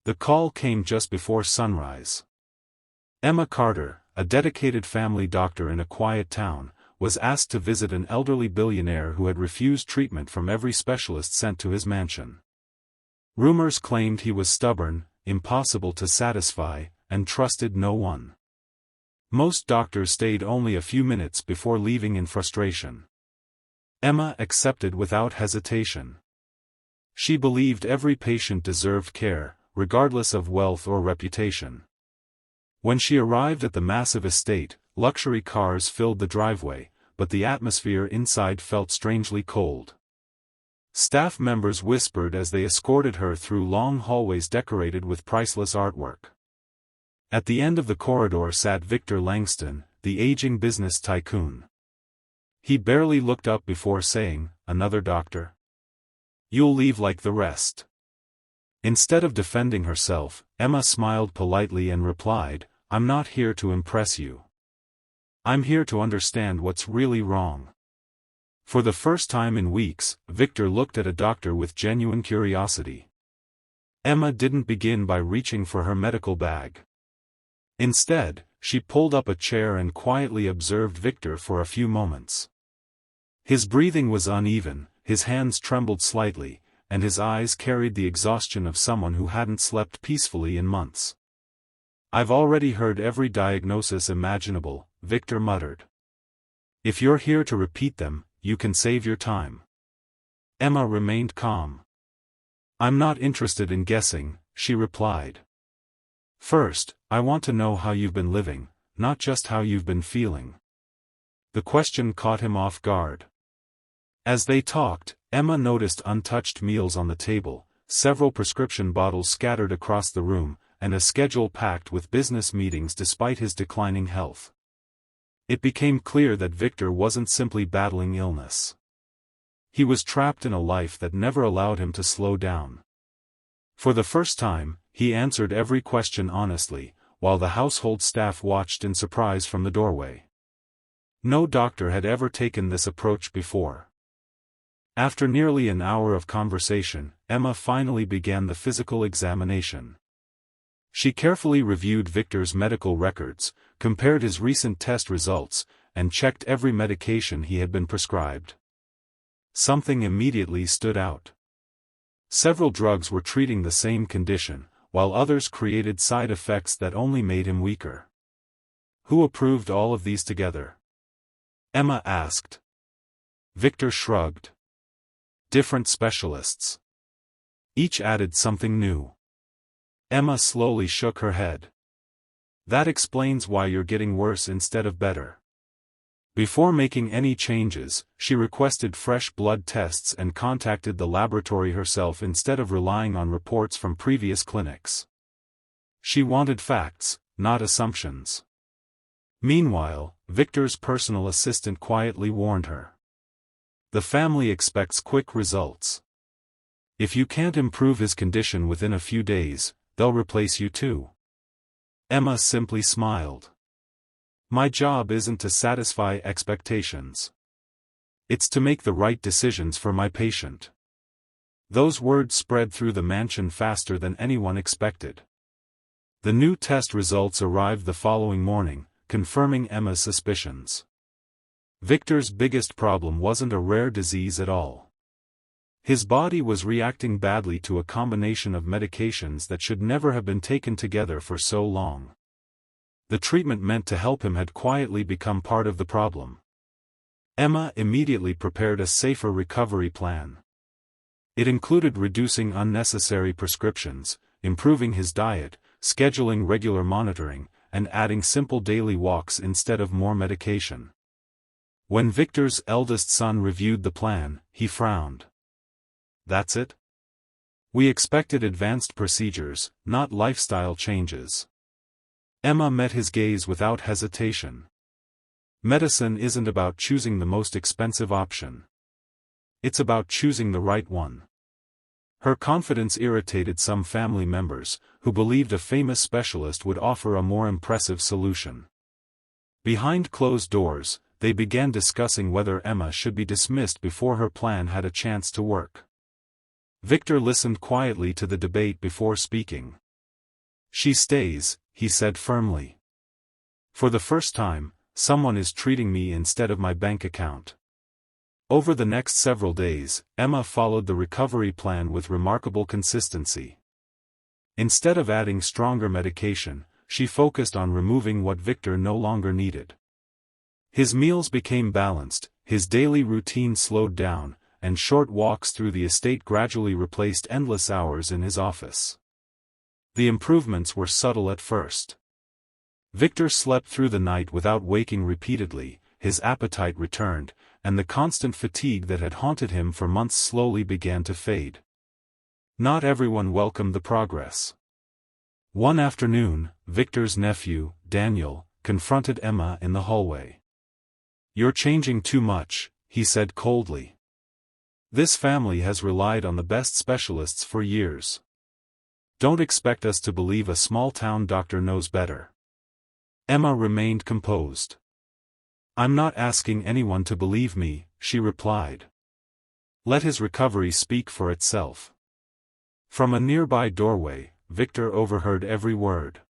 The call came just before sunrise. Emma Carter, a dedicated family doctor in a quiet town, was asked to visit an elderly billionaire who had refused treatment from every specialist sent to his mansion. Rumors claimed he was stubborn, impossible to satisfy, and trusted no one. Most doctors stayed only a few minutes before leaving in frustration. Emma accepted without hesitation. She believed every patient deserved care, regardless of wealth or reputation. When she arrived at the massive estate, luxury cars filled the driveway, but the atmosphere inside felt strangely cold. Staff members whispered as they escorted her through long hallways decorated with priceless artwork. At the end of the corridor sat Victor Langston, the aging business tycoon. He barely looked up before saying, "Another doctor? You'll leave like the rest." Instead of defending herself, Emma smiled politely and replied, "I'm not here to impress you. I'm here to understand what's really wrong." For the first time in weeks, Victor looked at a doctor with genuine curiosity. Emma didn't begin by reaching for her medical bag. Instead, she pulled up a chair and quietly observed Victor for a few moments. His breathing was uneven, his hands trembled slightly, and his eyes carried the exhaustion of someone who hadn't slept peacefully in months. "I've already heard every diagnosis imaginable," Victor muttered. "If you're here to repeat them, you can save your time." Emma remained calm. "I'm not interested in guessing," she replied. "First, I want to know how you've been living, not just how you've been feeling." The question caught him off guard. As they talked, Emma noticed untouched meals on the table, several prescription bottles scattered across the room, and a schedule packed with business meetings despite his declining health. It became clear that Victor wasn't simply battling illness. He was trapped in a life that never allowed him to slow down. For the first time, he answered every question honestly, while the household staff watched in surprise from the doorway. No doctor had ever taken this approach before. After nearly an hour of conversation, Emma finally began the physical examination. She carefully reviewed Victor's medical records, compared his recent test results, and checked every medication he had been prescribed. Something immediately stood out. Several drugs were treating the same condition, while others created side effects that only made him weaker. "Who approved all of these together?" Emma asked. Victor shrugged. "Different specialists. Each added something new." Emma slowly shook her head. "That explains why you're getting worse instead of better." Before making any changes, she requested fresh blood tests and contacted the laboratory herself instead of relying on reports from previous clinics. She wanted facts, not assumptions. Meanwhile, Victor's personal assistant quietly warned her. "The family expects quick results. If you can't improve his condition within a few days, they'll replace you too." Emma simply smiled. "My job isn't to satisfy expectations. It's to make the right decisions for my patient." Those words spread through the mansion faster than anyone expected. The new test results arrived the following morning, confirming Emma's suspicions. Victor's biggest problem wasn't a rare disease at all. His body was reacting badly to a combination of medications that should never have been taken together for so long. The treatment meant to help him had quietly become part of the problem. Emma immediately prepared a safer recovery plan. It included reducing unnecessary prescriptions, improving his diet, scheduling regular monitoring, and adding simple daily walks instead of more medication. When Victor's eldest son reviewed the plan, he frowned. "That's it? We expected advanced procedures, not lifestyle changes." Emma met his gaze without hesitation. Medicine isn't about choosing the most expensive option. It's about choosing the right one. Her confidence irritated some family members, who believed a famous specialist would offer a more impressive solution. Behind closed doors, they began discussing whether Emma should be dismissed before her plan had a chance to work. Victor listened quietly to the debate before speaking. She stays, he said firmly. For the first time, someone is treating me instead of my bank account. Over the next several days, Emma followed the recovery plan with remarkable consistency. Instead of adding stronger medication, she focused on removing what Victor no longer needed. His meals became balanced, his daily routine slowed down, and short walks through the estate gradually replaced endless hours in his office. The improvements were subtle at first. Victor slept through the night without waking repeatedly, his appetite returned, and the constant fatigue that had haunted him for months slowly began to fade. Not everyone welcomed the progress. One afternoon, Victor's nephew, Daniel, confronted Emma in the hallway. "You're changing too much," he said coldly. "This family has relied on the best specialists for years. Don't expect us to believe a small-town doctor knows better." Emma remained composed. "I'm not asking anyone to believe me," she replied. "Let his recovery speak for itself." From a nearby doorway, Victor overheard every word.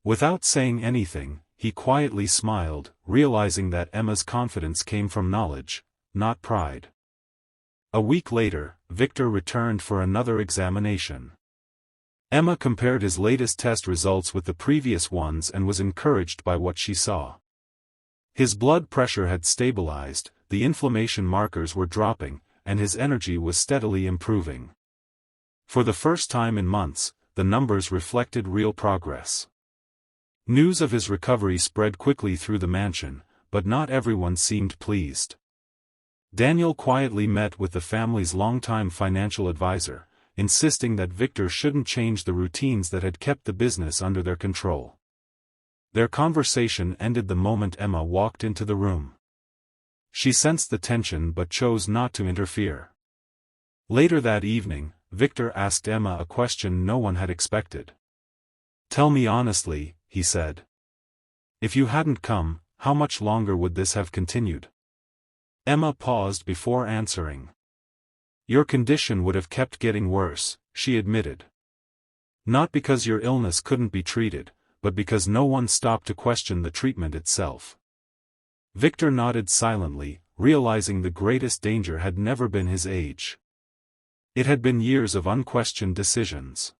Without saying anything, he quietly smiled, realizing that Emma's confidence came from knowledge, not pride. A week later, Victor returned for another examination. Emma compared his latest test results with the previous ones and was encouraged by what she saw. His blood pressure had stabilized, the inflammation markers were dropping, and his energy was steadily improving. For the first time in months, the numbers reflected real progress. News of his recovery spread quickly through the mansion, but not everyone seemed pleased. Daniel quietly met with the family's longtime financial advisor, insisting that Victor shouldn't change the routines that had kept the business under their control. Their conversation ended the moment Emma walked into the room. She sensed the tension but chose not to interfere. Later that evening, Victor asked Emma a question no one had expected. "Tell me honestly," he said. "If you hadn't come, how much longer would this have continued?" Emma paused before answering. "Your condition would have kept getting worse," she admitted. "Not because your illness couldn't be treated, but because no one stopped to question the treatment itself." Victor nodded silently, realizing the greatest danger had never been his age. It had been years of unquestioned decisions.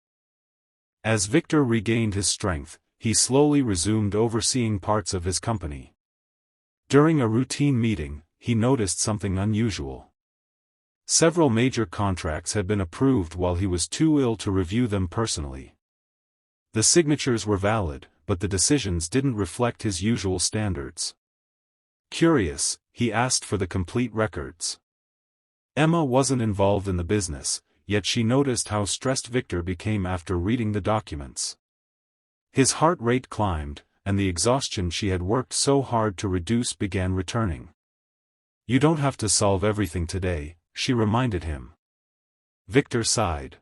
As Victor regained his strength, he slowly resumed overseeing parts of his company. During a routine meeting, he noticed something unusual. Several major contracts had been approved while he was too ill to review them personally. The signatures were valid, but the decisions didn't reflect his usual standards. Curious, he asked for the complete records. Emma wasn't involved in the business, yet she noticed how stressed Victor became after reading the documents. His heart rate climbed, and the exhaustion she had worked so hard to reduce began returning. "You don't have to solve everything today," she reminded him. Victor sighed.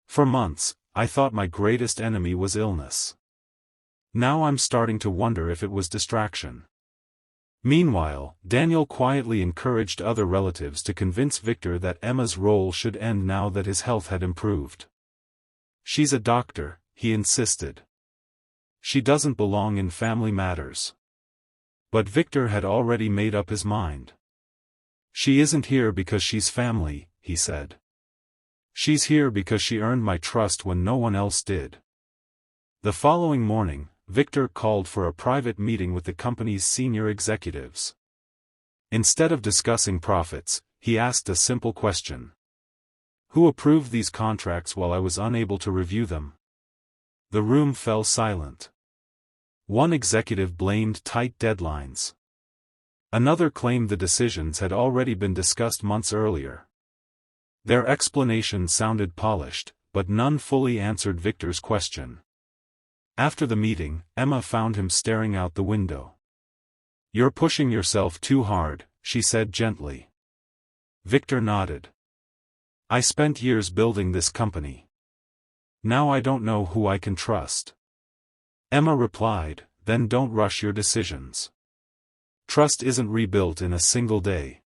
"For months, I thought my greatest enemy was illness. Now I'm starting to wonder if it was distraction." Meanwhile, Daniel quietly encouraged other relatives to convince Victor that Emma's role should end now that his health had improved. "She's a doctor," he insisted. "She doesn't belong in family matters." But Victor had already made up his mind. "She isn't here because she's family," he said. "She's here because she earned my trust when no one else did." The following morning, Victor called for a private meeting with the company's senior executives. Instead of discussing profits, he asked a simple question. "Who approved these contracts while I was unable to review them?" The room fell silent. One executive blamed tight deadlines. Another claimed the decisions had already been discussed months earlier. Their explanation sounded polished, but none fully answered Victor's question. After the meeting, Emma found him staring out the window. "You're pushing yourself too hard," she said gently. Victor nodded. "I spent years building this company. Now I don't know who I can trust." Emma replied, "Then don't rush your decisions. Trust isn't rebuilt in a single day."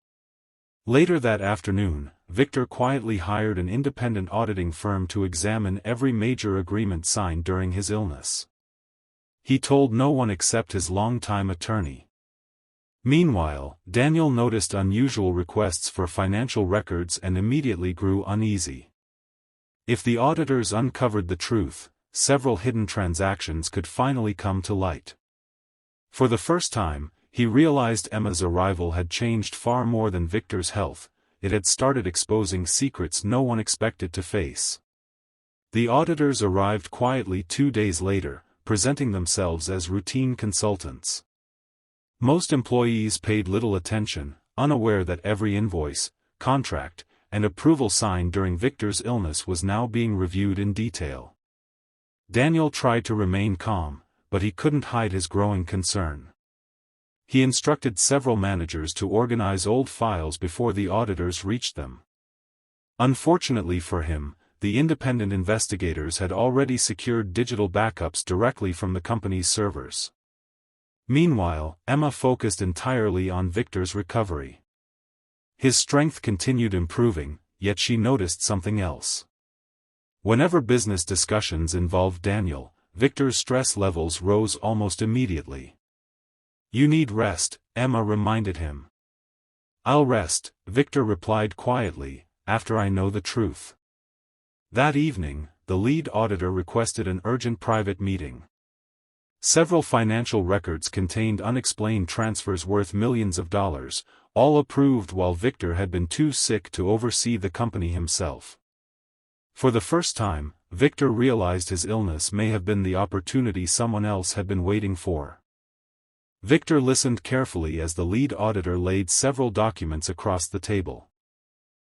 Later that afternoon, Victor quietly hired an independent auditing firm to examine every major agreement signed during his illness. He told no one except his longtime attorney. Meanwhile, Daniel noticed unusual requests for financial records and immediately grew uneasy. If the auditors uncovered the truth, several hidden transactions could finally come to light. For the first time, he realized Emma's arrival had changed far more than Victor's health. It had started exposing secrets no one expected to face. The auditors arrived quietly 2 days later, presenting themselves as routine consultants. Most employees paid little attention, unaware that every invoice, contract, and approval signed during Victor's illness was now being reviewed in detail. Daniel tried to remain calm, but he couldn't hide his growing concern. He instructed several managers to organize old files before the auditors reached them. Unfortunately for him, the independent investigators had already secured digital backups directly from the company's servers. Meanwhile, Emma focused entirely on Victor's recovery. His strength continued improving, yet she noticed something else. Whenever business discussions involved Daniel, Victor's stress levels rose almost immediately. "You need rest," Emma reminded him. "I'll rest," Victor replied quietly, "after I know the truth." That evening, the lead auditor requested an urgent private meeting. Several financial records contained unexplained transfers worth millions of dollars, all approved while Victor had been too sick to oversee the company himself. For the first time, Victor realized his illness may have been the opportunity someone else had been waiting for. Victor listened carefully as the lead auditor laid several documents across the table.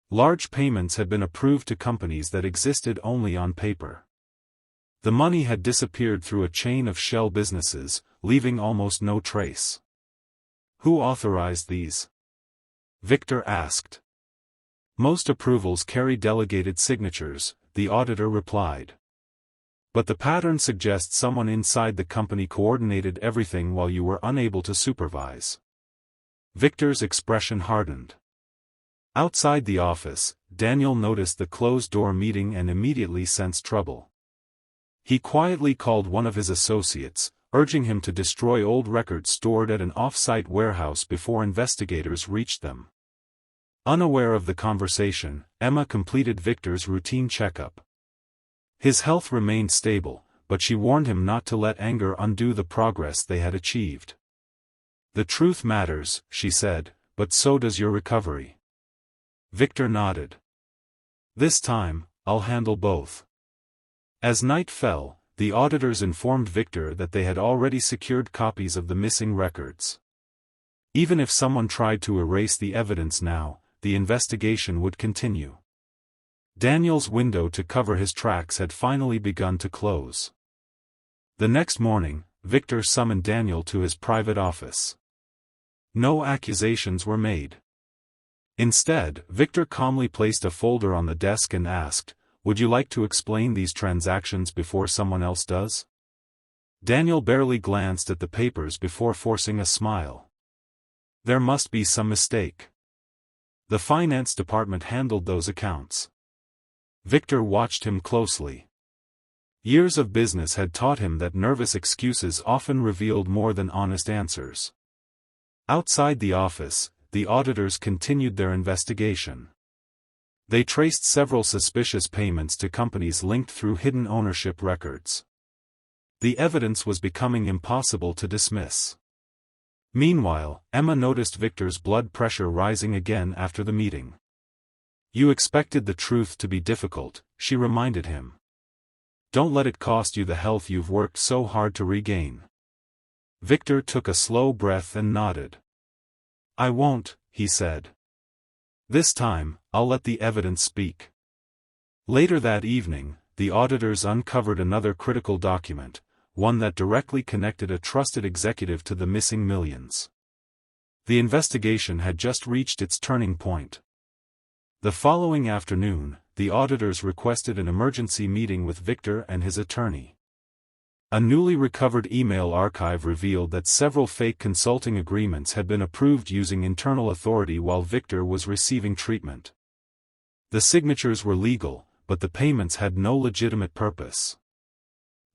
Large payments had been approved to companies that existed only on paper. The money had disappeared through a chain of shell businesses, leaving almost no trace. "Who authorized these?" Victor asked. "Most approvals carry delegated signatures," the auditor replied. "But the pattern suggests someone inside the company coordinated everything while you were unable to supervise." Victor's expression hardened. Outside the office, Daniel noticed the closed-door meeting and immediately sensed trouble. He quietly called one of his associates, urging him to destroy old records stored at an off-site warehouse before investigators reached them. Unaware of the conversation, Emma completed Victor's routine checkup. His health remained stable, but she warned him not to let anger undo the progress they had achieved. "The truth matters," she said, "but so does your recovery." Victor nodded. "This time, I'll handle both." As night fell, the auditors informed Victor that they had already secured copies of the missing records. Even if someone tried to erase the evidence now, the investigation would continue. Daniel's window to cover his tracks had finally begun to close. The next morning, Victor summoned Daniel to his private office. No accusations were made. Instead, Victor calmly placed a folder on the desk and asked, "Would you like to explain these transactions before someone else does?" Daniel barely glanced at the papers before forcing a smile. "There must be some mistake. The finance department handled those accounts." Victor watched him closely. Years of business had taught him that nervous excuses often revealed more than honest answers. Outside the office, the auditors continued their investigation. They traced several suspicious payments to companies linked through hidden ownership records. The evidence was becoming impossible to dismiss. Meanwhile, Emma noticed Victor's blood pressure rising again after the meeting. "You expected the truth to be difficult," she reminded him. "Don't let it cost you the health you've worked so hard to regain." Victor took a slow breath and nodded. "I won't," he said. "This time, I'll let the evidence speak." Later that evening, the auditors uncovered another critical document, one that directly connected a trusted executive to the missing millions. The investigation had just reached its turning point. The following afternoon, the auditors requested an emergency meeting with Victor and his attorney. A newly recovered email archive revealed that several fake consulting agreements had been approved using internal authority while Victor was receiving treatment. The signatures were legal, but the payments had no legitimate purpose.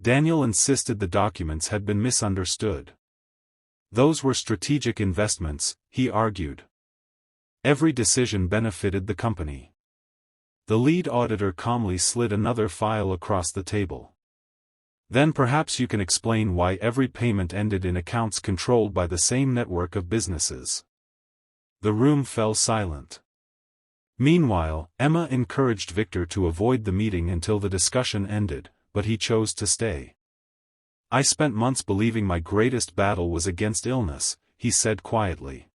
Daniel insisted the documents had been misunderstood. Those were strategic investments, he argued. Every decision benefited the company. The lead auditor calmly slid another file across the table. Then perhaps you can explain why every payment ended in accounts controlled by the same network of businesses. The room fell silent. Meanwhile, Emma encouraged Victor to avoid the meeting until the discussion ended, but he chose to stay. I spent months believing my greatest battle was against illness, he said quietly.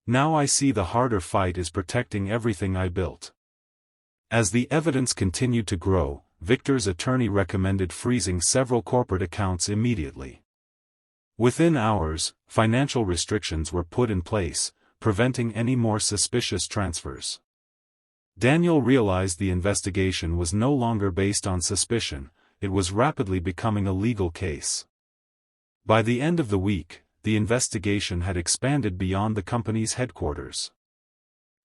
Now I see the harder fight is protecting everything I built. As the evidence continued to grow, Victor's attorney recommended freezing several corporate accounts immediately. Within hours, financial restrictions were put in place, preventing any more suspicious transfers. Daniel realized the investigation was no longer based on suspicion, it was rapidly becoming a legal case. By the end of the week, the investigation had expanded beyond the company's headquarters.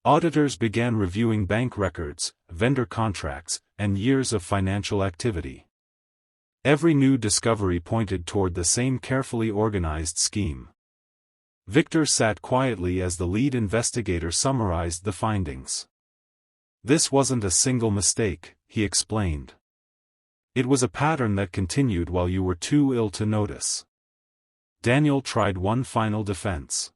Auditors began reviewing bank records, vendor contracts, and years of financial activity. Every new discovery pointed toward the same carefully organized scheme. Victor sat quietly as the lead investigator summarized the findings. This wasn't a single mistake, he explained. It was a pattern that continued while you were too ill to notice. Daniel tried one final defense.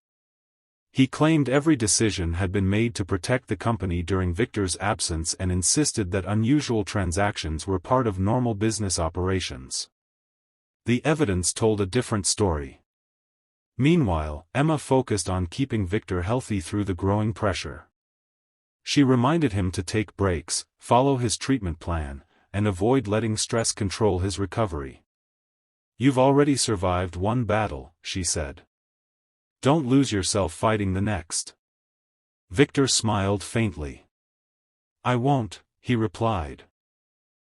He claimed every decision had been made to protect the company during Victor's absence and insisted that unusual transactions were part of normal business operations. The evidence told a different story. Meanwhile, Emma focused on keeping Victor healthy through the growing pressure. She reminded him to take breaks, follow his treatment plan, and avoid letting stress control his recovery. "You've already survived one battle," she said. "Don't lose yourself fighting the next." Victor smiled faintly. "I won't," he replied.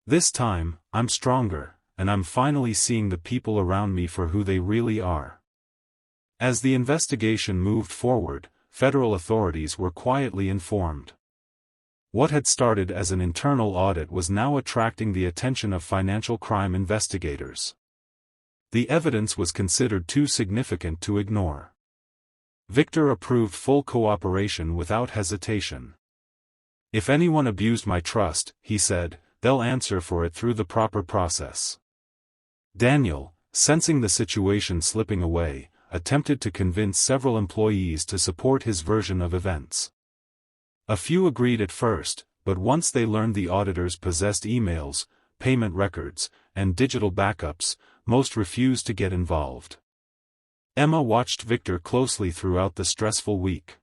"This time, I'm stronger, and I'm finally seeing the people around me for who they really are." As the investigation moved forward, federal authorities were quietly informed. What had started as an internal audit was now attracting the attention of financial crime investigators. The evidence was considered too significant to ignore. Victor approved full cooperation without hesitation. "If anyone abused my trust," he said, "they'll answer for it through the proper process." Daniel, sensing the situation slipping away, attempted to convince several employees to support his version of events. A few agreed at first, but once they learned the auditors possessed emails, payment records, and digital backups, most refused to get involved. Emma watched Victor closely throughout the stressful week.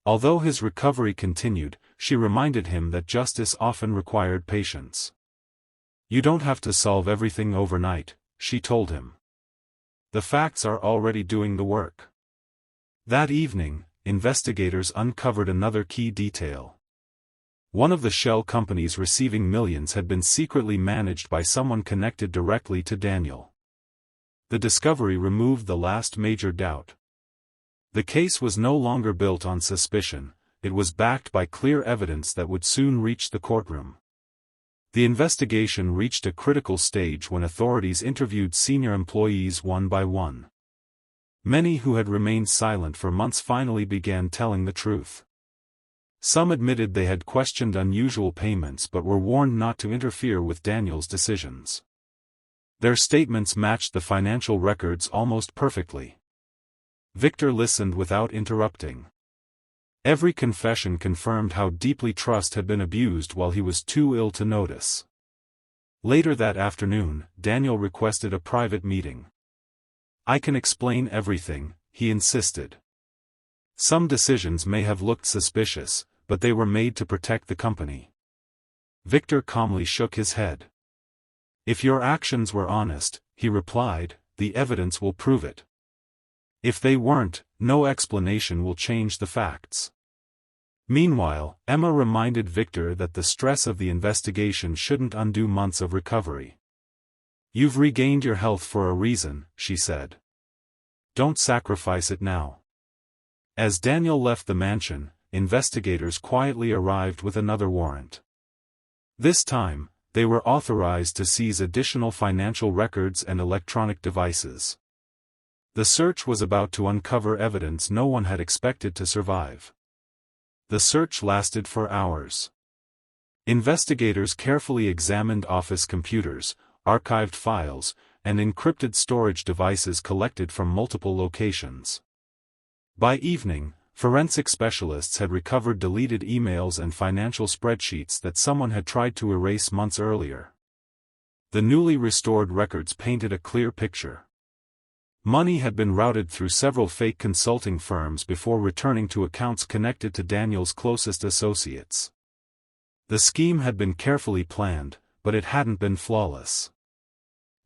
Although his recovery continued, she reminded him that justice often required patience. "You don't have to solve everything overnight," she told him. "The facts are already doing the work." That evening, investigators uncovered another key detail. One of the shell companies receiving millions had been secretly managed by someone connected directly to Daniel. The discovery removed the last major doubt. The case was no longer built on suspicion, it was backed by clear evidence that would soon reach the courtroom. The investigation reached a critical stage when authorities interviewed senior employees one by one. Many who had remained silent for months finally began telling the truth. Some admitted they had questioned unusual payments but were warned not to interfere with Daniel's decisions. Their statements matched the financial records almost perfectly. Victor listened without interrupting. Every confession confirmed how deeply trust had been abused while he was too ill to notice. Later that afternoon, Daniel requested a private meeting. "I can explain everything," he insisted. "Some decisions may have looked suspicious, but they were made to protect the company." Victor calmly shook his head. "If your actions were honest," he replied, "the evidence will prove it. If they weren't, no explanation will change the facts." Meanwhile, Emma reminded Victor that the stress of the investigation shouldn't undo months of recovery. "You've regained your health for a reason," she said. "Don't sacrifice it now." As Daniel left the mansion, investigators quietly arrived with another warrant. This time, they were authorized to seize additional financial records and electronic devices. The search was about to uncover evidence no one had expected to survive. The search lasted for hours. Investigators carefully examined office computers, archived files, and encrypted storage devices collected from multiple locations. By evening, forensic specialists had recovered deleted emails and financial spreadsheets that someone had tried to erase months earlier. The newly restored records painted a clear picture. Money had been routed through several fake consulting firms before returning to accounts connected to Daniel's closest associates. The scheme had been carefully planned, but it hadn't been flawless.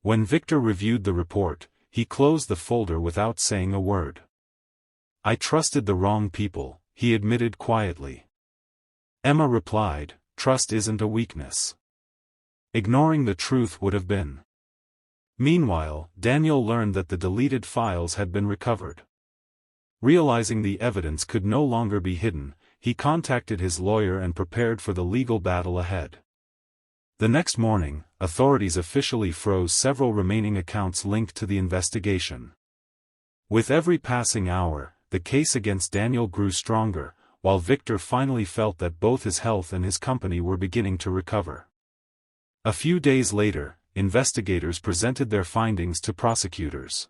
When Victor reviewed the report, he closed the folder without saying a word. "I trusted the wrong people," he admitted quietly. Emma replied, "Trust isn't a weakness. Ignoring the truth would have been." Meanwhile, Daniel learned that the deleted files had been recovered. Realizing the evidence could no longer be hidden, he contacted his lawyer and prepared for the legal battle ahead. The next morning, authorities officially froze several remaining accounts linked to the investigation. With every passing hour, the case against Daniel grew stronger, while Victor finally felt that both his health and his company were beginning to recover. A few days later, investigators presented their findings to prosecutors.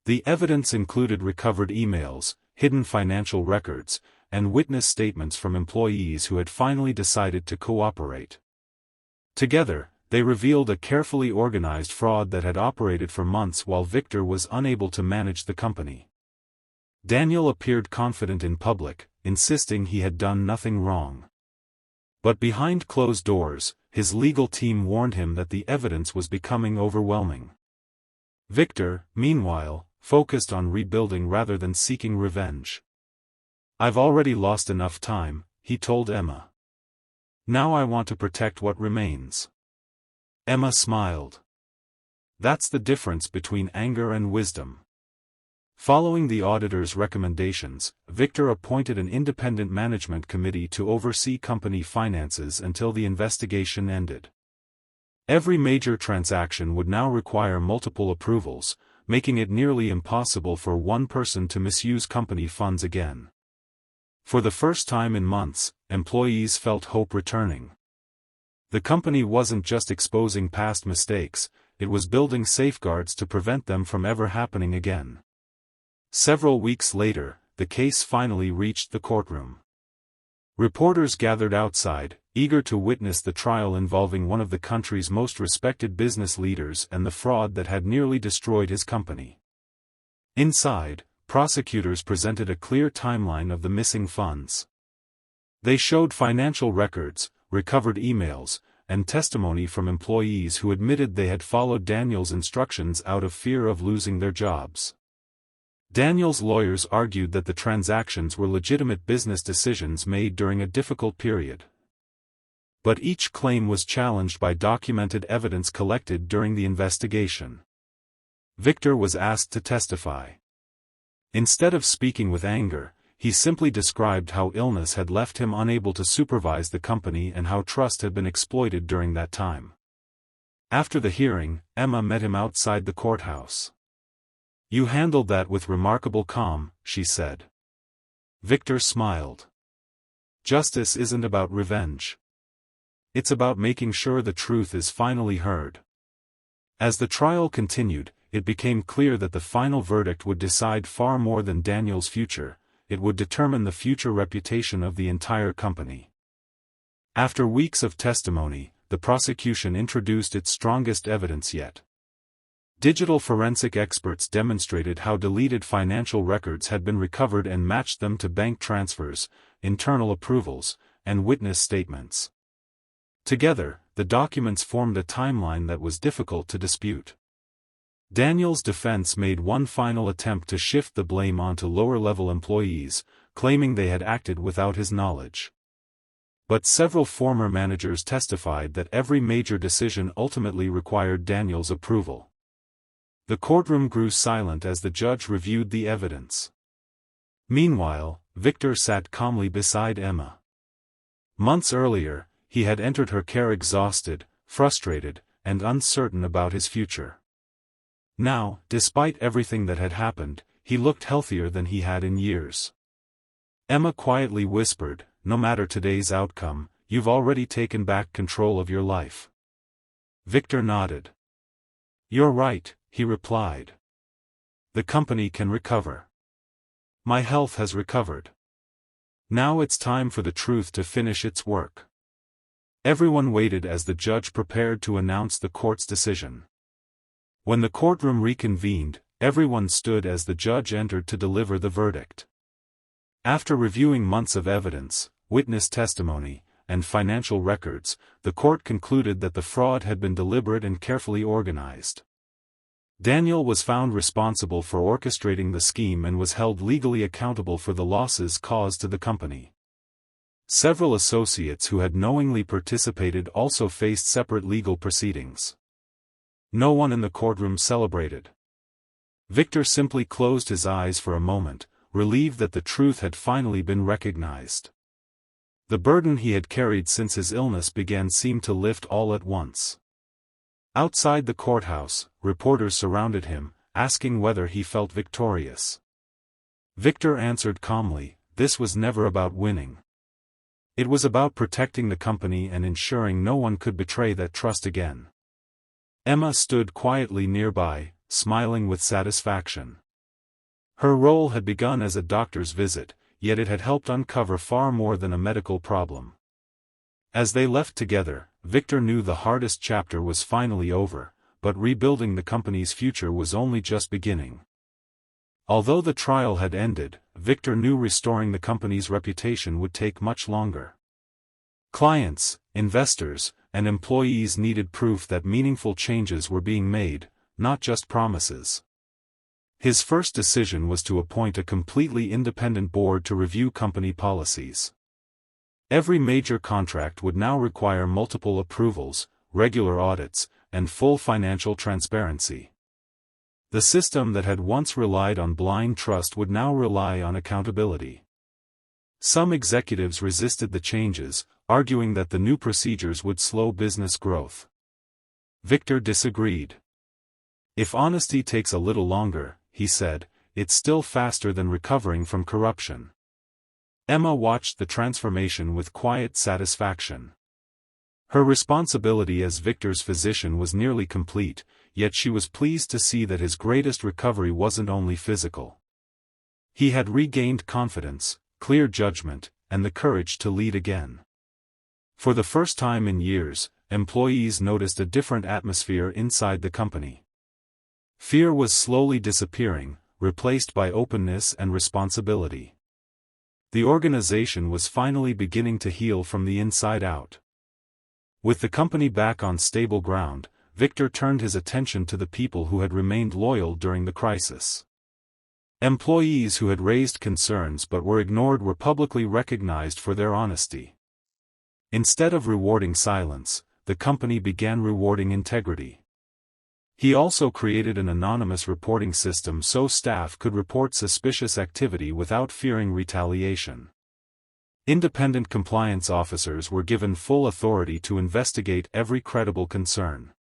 The evidence included recovered emails, hidden financial records, and witness statements from employees who had finally decided to cooperate. Together, they revealed a carefully organized fraud that had operated for months while Victor was unable to manage the company. Daniel appeared confident in public, insisting he had done nothing wrong. But behind closed doors, his legal team warned him that the evidence was becoming overwhelming. Victor, meanwhile, focused on rebuilding rather than seeking revenge. "I've already lost enough time," he told Emma. "Now I want to protect what remains." Emma smiled. "That's the difference between anger and wisdom." Following the auditor's recommendations, Victor appointed an independent management committee to oversee company finances until the investigation ended. Every major transaction would now require multiple approvals, making it nearly impossible for one person to misuse company funds again. For the first time in months, employees felt hope returning. The company wasn't just exposing past mistakes, it was building safeguards to prevent them from ever happening again. Several weeks later, the case finally reached the courtroom. Reporters gathered outside, eager to witness the trial involving one of the country's most respected business leaders and the fraud that had nearly destroyed his company. Inside, prosecutors presented a clear timeline of the missing funds. They showed financial records, recovered emails, and testimony from employees who admitted they had followed Daniel's instructions out of fear of losing their jobs. Daniel's lawyers argued that the transactions were legitimate business decisions made during a difficult period. But each claim was challenged by documented evidence collected during the investigation. Victor was asked to testify. Instead of speaking with anger, he simply described how illness had left him unable to supervise the company and how trust had been exploited during that time. After the hearing, Emma met him outside the courthouse. "You handled that with remarkable calm," she said. Victor smiled. "Justice isn't about revenge. It's about making sure the truth is finally heard." As the trial continued, it became clear that the final verdict would decide far more than Daniel's future, it would determine the future reputation of the entire company. After weeks of testimony, the prosecution introduced its strongest evidence yet. Digital forensic experts demonstrated how deleted financial records had been recovered and matched them to bank transfers, internal approvals, and witness statements. Together, the documents formed a timeline that was difficult to dispute. Daniel's defense made one final attempt to shift the blame onto lower-level employees, claiming they had acted without his knowledge. But several former managers testified that every major decision ultimately required Daniel's approval. The courtroom grew silent as the judge reviewed the evidence. Meanwhile, Victor sat calmly beside Emma. Months earlier, he had entered her care exhausted, frustrated, and uncertain about his future. Now, despite everything that had happened, he looked healthier than he had in years. Emma quietly whispered, "No matter today's outcome, you've already taken back control of your life." Victor nodded. "You're right," he replied. "The company can recover. My health has recovered. Now it's time for the truth to finish its work." Everyone waited as the judge prepared to announce the court's decision. When the courtroom reconvened, everyone stood as the judge entered to deliver the verdict. After reviewing months of evidence, witness testimony, and financial records, the court concluded that the fraud had been deliberate and carefully organized. Daniel was found responsible for orchestrating the scheme and was held legally accountable for the losses caused to the company. Several associates who had knowingly participated also faced separate legal proceedings. No one in the courtroom celebrated. Victor simply closed his eyes for a moment, relieved that the truth had finally been recognized. The burden he had carried since his illness began seemed to lift all at once. Outside the courthouse, reporters surrounded him, asking whether he felt victorious. Victor answered calmly, "This was never about winning. It was about protecting the company and ensuring no one could betray that trust again." Emma stood quietly nearby, smiling with satisfaction. Her role had begun as a doctor's visit, yet it had helped uncover far more than a medical problem. As they left together, Victor knew the hardest chapter was finally over, but rebuilding the company's future was only just beginning. Although the trial had ended, Victor knew restoring the company's reputation would take much longer. Clients, investors, and employees needed proof that meaningful changes were being made, not just promises. His first decision was to appoint a completely independent board to review company policies. Every major contract would now require multiple approvals, regular audits, and full financial transparency. The system that had once relied on blind trust would now rely on accountability. Some executives resisted the changes, arguing that the new procedures would slow business growth. Victor disagreed. "If honesty takes a little longer," he said, "it's still faster than recovering from corruption." Emma watched the transformation with quiet satisfaction. Her responsibility as Victor's physician was nearly complete, yet she was pleased to see that his greatest recovery wasn't only physical. He had regained confidence, clear judgment, and the courage to lead again. For the first time in years, employees noticed a different atmosphere inside the company. Fear was slowly disappearing, replaced by openness and responsibility. The organization was finally beginning to heal from the inside out. With the company back on stable ground, Victor turned his attention to the people who had remained loyal during the crisis. Employees who had raised concerns but were ignored were publicly recognized for their honesty. Instead of rewarding silence, the company began rewarding integrity. He also created an anonymous reporting system so staff could report suspicious activity without fearing retaliation. Independent compliance officers were given full authority to investigate every credible concern.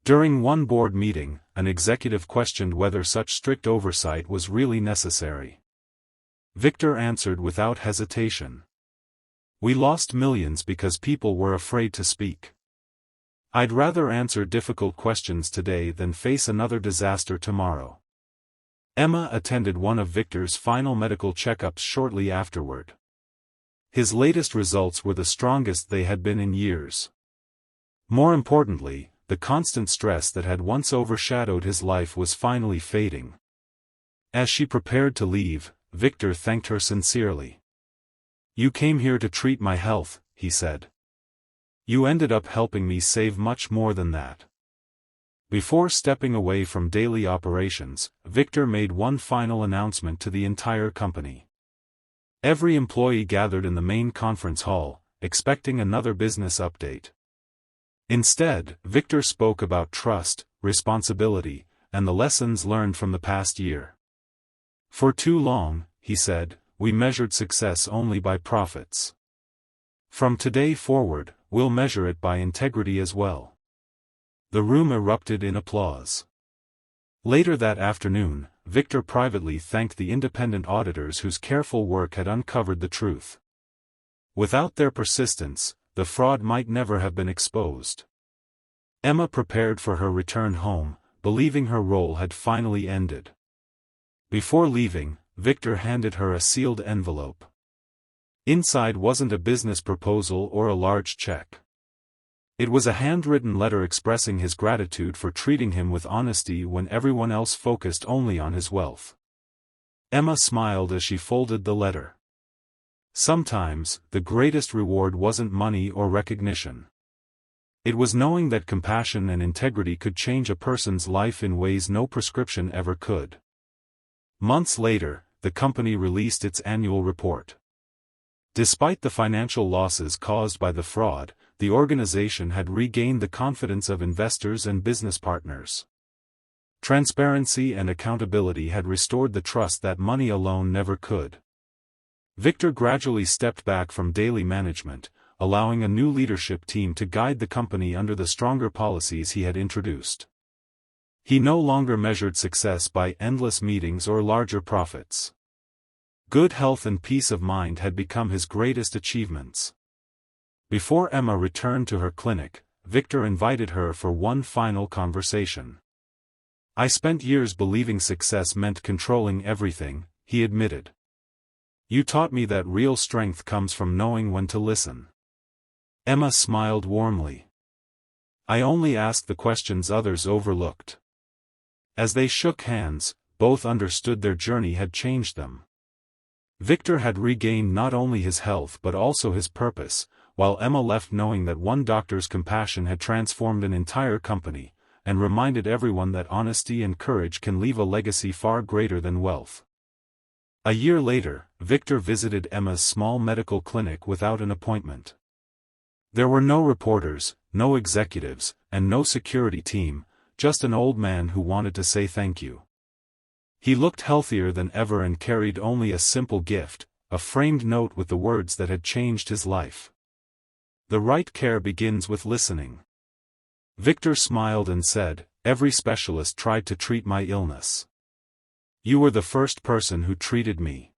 During one board meeting, an executive questioned whether such strict oversight was really necessary. Victor answered without hesitation. "We lost millions because people were afraid to speak. I'd rather answer difficult questions today than face another disaster tomorrow." Emma attended one of Victor's final medical checkups shortly afterward. His latest results were the strongest they had been in years. More importantly, the constant stress that had once overshadowed his life was finally fading. As she prepared to leave, Victor thanked her sincerely. "You came here to treat my health," he said. "You ended up helping me save much more than that." Before stepping away from daily operations, Victor made one final announcement to the entire company. Every employee gathered in the main conference hall, expecting another business update. Instead, Victor spoke about trust, responsibility, and the lessons learned from the past year. For too long, he said, we measured success only by profits. From today forward, we'll measure it by integrity as well. The room erupted in applause. Later that afternoon, Victor privately thanked the independent auditors whose careful work had uncovered the truth. Without their persistence, the fraud might never have been exposed. Emma prepared for her return home, believing her role had finally ended. Before leaving, Victor handed her a sealed envelope. Inside wasn't a business proposal or a large check. It was a handwritten letter expressing his gratitude for treating him with honesty when everyone else focused only on his wealth. Emma smiled as she folded the letter. Sometimes, the greatest reward wasn't money or recognition. It was knowing that compassion and integrity could change a person's life in ways no prescription ever could. Months later, the company released its annual report. Despite the financial losses caused by the fraud, the organization had regained the confidence of investors and business partners. Transparency and accountability had restored the trust that money alone never could. Victor gradually stepped back from daily management, allowing a new leadership team to guide the company under the stronger policies he had introduced. He no longer measured success by endless meetings or larger profits. Good health and peace of mind had become his greatest achievements. Before Emma returned to her clinic, Victor invited her for one final conversation. I spent years believing success meant controlling everything, he admitted. You taught me that real strength comes from knowing when to listen. Emma smiled warmly. I only asked the questions others overlooked. As they shook hands, both understood their journey had changed them. Victor had regained not only his health but also his purpose, while Emma left knowing that one doctor's compassion had transformed an entire company, and reminded everyone that honesty and courage can leave a legacy far greater than wealth. A year later, Victor visited Emma's small medical clinic without an appointment. There were no reporters, no executives, and no security team, just an old man who wanted to say thank you. He looked healthier than ever and carried only a simple gift, a framed note with the words that had changed his life. The right care begins with listening. Victor smiled and said, every specialist tried to treat my illness. You were the first person who treated me.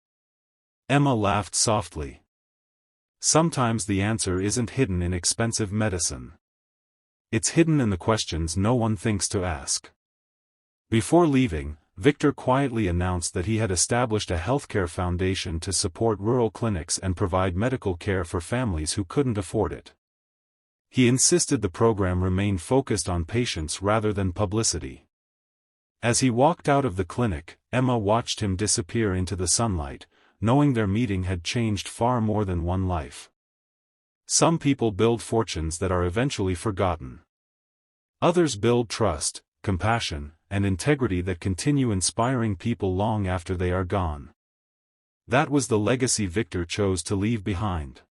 Emma laughed softly. Sometimes the answer isn't hidden in expensive medicine. It's hidden in the questions no one thinks to ask. Before leaving, Victor quietly announced that he had established a healthcare foundation to support rural clinics and provide medical care for families who couldn't afford it. He insisted the program remain focused on patients rather than publicity. As he walked out of the clinic, Emma watched him disappear into the sunlight, knowing their meeting had changed far more than one life. Some people build fortunes that are eventually forgotten. Others build trust, compassion, and integrity that continue inspiring people long after they are gone. That was the legacy Victor chose to leave behind.